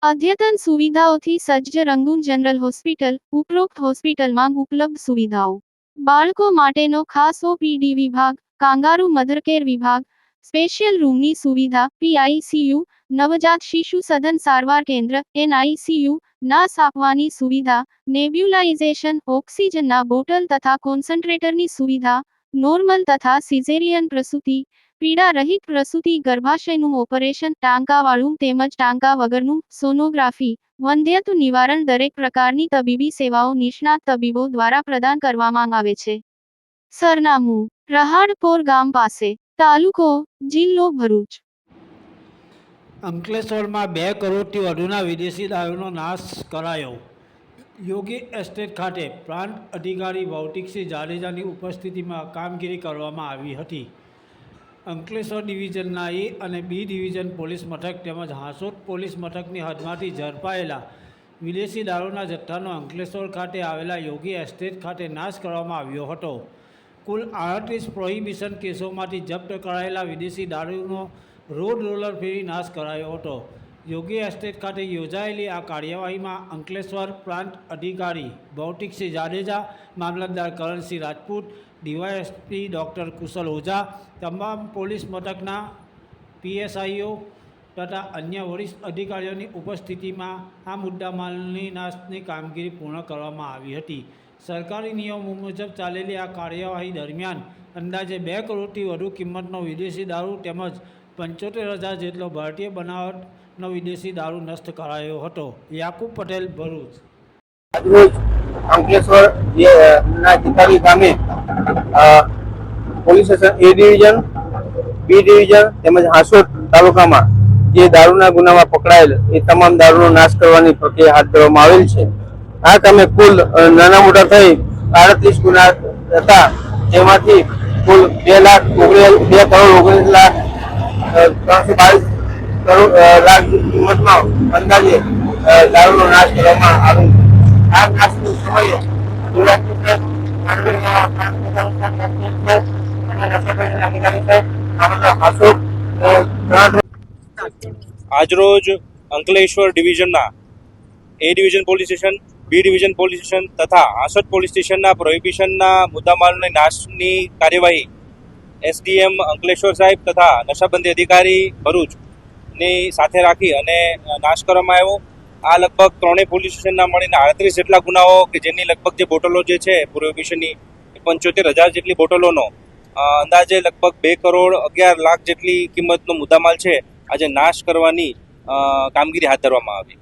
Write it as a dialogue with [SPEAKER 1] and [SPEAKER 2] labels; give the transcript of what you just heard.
[SPEAKER 1] અદ્યતન સુવિધાઓથી સજ્જ રંગૂન જનરલ હોસ્પિટલ. ઉપરોક્ત હોસ્પિટલમાં ઉપલબ્ધ સુવિધાઓ: બાળકો માટેનો ખાસ ઓપીડી વિભાગ, કાંગારૂ મધરકેર વિભાગ, સ્પેશિયલ રૂમની સુવિધા, પીઆઈસીયુ, નવજાત શિશુ સઘન સારવાર કેન્દ્ર, એનઆઈસીયુ, નાસ આપવાની સુવિધા, નેબ્યુલાઇઝેશન, ઓક્સિજનના બોટલ તથા કોન્સન્ટ્રેટરની સુવિધા, નોર્મલ તથા સિઝેરિયન પ્રસૂતિ, પીડા રહિત પ્રસૂતિ, ગર્ભાશયનું ઓપરેશન, ટાંકાવાળું તેમજ ટાંકા વગરનું, સોનોગ્રાફી, વંધ્યત્વ નિવારણ, દરેક પ્રકારની તબીબી સેવાઓ નિષ્ણાત તબીબો દ્વારા પ્રદાન કરવામાં આવે છે. સરનામું: રહાડપોર ગામ પાસે, તાલુકો, જિલ્લો ભરૂચ.
[SPEAKER 2] અંકલેશ્વરમાં 2 કરોડથી વધુના વિદેશી દારૂનો નાશ કરાયો. યોગી એસ્ટેટ ખાતે પ્રાંત અધિકારી ભૌતિકસિંહ જાડેજાની ઉપસ્થિતિમાં કામગીરી કરવામાં આવી હતી. અંકલેશ્વર ડિવિઝનના એ અને બી ડિવિઝન પોલીસ મથક તેમજ હાંસોદ પોલીસ મથકની હદમાંથી ઝડપાયેલા વિદેશી દારૂના જથ્થાનો અંકલેશ્વર ખાતે આવેલા યોગી એસ્ટેટ ખાતે નાશ કરવામાં આવ્યો હતો. કુલ 38 પ્રોહિબિશન કેસોમાંથી જપ્ત કરાયેલા વિદેશી દારૂનો રોડ રોલર ફેરી નાશ કરાયો હતો. યોગી એસ્ટેટ ખાતે યોજાયેલી આ કાર્યવાહીમાં અંકલેશ્વર પ્રાંત અધિકારી ભૌતિકસિંહ જાડેજા, મામલતદાર કરણસિંહ રાજપૂત, ડીવાયએસપી ડૉક્ટર કુશલ ઓઝા, તમામ પોલીસ મથકના પીએસઆઈઓ તથા અન્ય વરિષ્ઠ અધિકારીઓની ઉપસ્થિતિમાં આ મુદ્દામાલની નાશની કામગીરી પૂર્ણ કરવામાં આવી હતી. સરકારી નિયમો મુજબ ચાલેલી આ કાર્યવાહી દરમિયાન અંદાજે 2 કરોડથી વધુ કિંમતનો વિદેશી દારૂ તેમજ 75,000 જેટલો ભારતીય બનાવટનો વિદેશી દારૂ નષ્ટ કરાયો હતો. યાકુબ પટેલ, ભરૂચ.
[SPEAKER 3] આજરોજ અંકલેશ્વર ના ચિતાલી ગામે police station A division, B division તેમજ હાંસોદ તાલુકામાં જે દારૂના ગુનામાં પકડાયેલ એ તમામ દારૂનો નાશ કરવાની પ્રક્રિયા હાથ ધરવામાં આવેલ છે. આ કામે કુલ નાના મોટા થઈ 38 ગુના હતા, જેમાંથી કુલ 2,19,322,00,000 કિંમતનો અંદાજે દારૂનો નાશ કરવામાં આવ્યો. આ નાશની સમયે
[SPEAKER 4] આજરોજ અંકલેશ્વર ડિવિઝનના A division police station, B division police station તથા હાંસોદ પોલીસ સ્ટેશનના પ્રોહિબિશનના મુદ્દામાલની નાશની કાર્યવાહી એસડીએમ અંકલેશ્વર સાહેબ તથા નશાબંધી અધિકારી ભરૂચની સાથે રાખી અને નાશ કરવામાં આવ્યો. આ લગભગ 3 પોલીસ સ્ટેશનના મળીને 38 જેટલા ગુનાઓ કે જેની લગભગ જે બોટલો જે છે પ્રોહિબિશનની 75,000 જેટલી બોટલોનો અંદાજે લગભગ 2,11,00,000 જેટલી કિંમતનો મુદ્દામાલ છે આજે નાશ કરવાની કામગીરી હાથ ધરવામાં આવી.